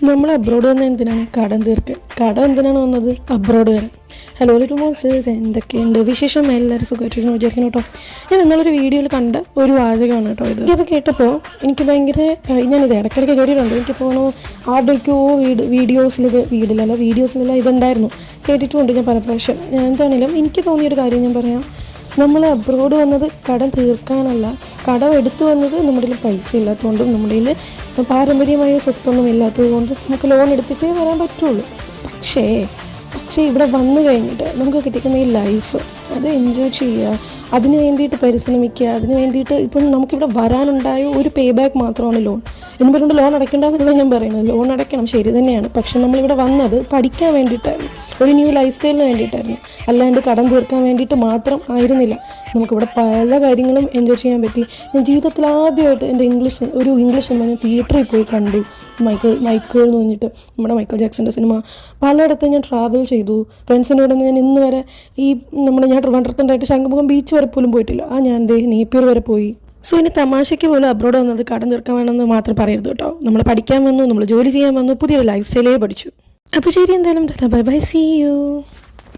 നമ്മൾ അബ്രോഡ് വന്നത് എന്തിനാണ്? കടം തീർക്കാൻ. കടം എന്തിനാണ് വന്നത്? അബ്രോഡ് വരാൻ. ഹലോ ലിറ്റിൽ മോൺസ്റ്റേഴ്സ്, എന്തൊക്കെയുണ്ട് വിശേഷം? എല്ലാവരും സുഖമായിട്ടിരുന്നു വിചാരിക്കുന്നു കേട്ടോ. ഞാൻ ഇന്നലൊരു വീഡിയോയിൽ കണ്ട ഒരു വാചകമാണ് കേട്ടോ ഇത്. ഇത് കേട്ടപ്പോൾ എനിക്ക് ഭയങ്കര, ഞാനിത് ഇടയ്ക്കിടയ്ക്ക് കേട്ടിട്ടുണ്ട്. എനിക്ക് തോന്നുന്നു ആരുടെയൊക്കെയോ വീഡിയോസിലെല്ലാം ഇതുണ്ടായിരുന്നു, കേട്ടിട്ടുമുണ്ട് ഞാൻ പല പ്രാവശ്യം. എന്താണെങ്കിലും എനിക്ക് തോന്നിയൊരു കാര്യം ഞാൻ പറയാം. നമ്മൾ അബ്രോഡ് വന്നത് കടം തീർക്കാനല്ല. കടം എടുത്തു വന്നത് നമ്മുടെ പൈസ ഇല്ലാത്തതുകൊണ്ടും നമ്മുടെ പാരമ്പര്യമായ സ്വത്തൊന്നും ഇല്ലാത്തത് കൊണ്ട് നമുക്ക് ലോൺ എടുത്തിട്ടേ വരാൻ പറ്റുള്ളൂ. പക്ഷേ ഇവിടെ വന്നു കഴിഞ്ഞിട്ട് നമുക്ക് കിട്ടിക്കുന്ന ഈ ലൈഫ് അത് എൻജോയ് ചെയ്യുക, അതിന് വേണ്ടിയിട്ട് പരിശ്രമിക്കുക. അതിന് വേണ്ടിയിട്ട് ഇപ്പം നമുക്കിവിടെ വരാനുണ്ടായ ഒരു പേ ബാക്ക് മാത്രമാണ് ലോൺ എന്ന് പറഞ്ഞുകൊണ്ട് ലോൺ അടയ്ക്കേണ്ടതെന്നുള്ള ഞാൻ പറയുന്നത്. ലോൺ അടയ്ക്കണം, ശരി തന്നെയാണ്. പക്ഷെ നമ്മളിവിടെ വന്നത് പഠിക്കാൻ വേണ്ടിയിട്ടായിരുന്നു, ഒരു ന്യൂ ലൈഫ് സ്റ്റൈലിന് വേണ്ടിയിട്ടായിരുന്നു, അല്ലാണ്ട് കടം തീർക്കാൻ വേണ്ടിയിട്ട് മാത്രം ആയിരുന്നില്ല. നമുക്കിവിടെ പല കാര്യങ്ങളും എൻജോയ് ചെയ്യാൻ പറ്റി. ഞാൻ ജീവിതത്തിൽ ആദ്യമായിട്ട് എൻ്റെ ഇംഗ്ലീഷ് സിനിമ ഞാൻ തിയേറ്ററിൽ പോയി കണ്ടു. മൈക്കിൾ എന്ന് പറഞ്ഞിട്ട് നമ്മുടെ മൈക്കിൾ ജാക്സൻ്റെ സിനിമ. പലയിടത്തും ഞാൻ ട്രാവൽ ചെയ്തു ഫ്രണ്ട്സിൻ്റെ കൂടെ. ഞാൻ ഇന്ന് വരെ ഞാൻ ട്രിവാൻഡ്രത്തുണ്ടായിട്ട് ശംഖുമുഖം ബീച്ച് വരെ പോലും പോയിട്ടില്ല. ഞാൻ നേപ്പിയർ വരെ പോയി. സോ ഇനി തമാശയ്ക്ക് പോലും അബ്രോഡ് വന്നത് കടം തീർക്കാൻ വേണമെന്ന് മാത്രം പറയരുത് കേട്ടോ. നമ്മൾ പഠിക്കാൻ വന്നു, നമ്മൾ ജോലി ചെയ്യാൻ വന്നു, പുതിയൊരു ലൈഫ് സ്റ്റൈലേ പഠിച്ചു. അപ്പോൾ ശരി, എന്തായാലും ബൈ ബൈ, സീ യു.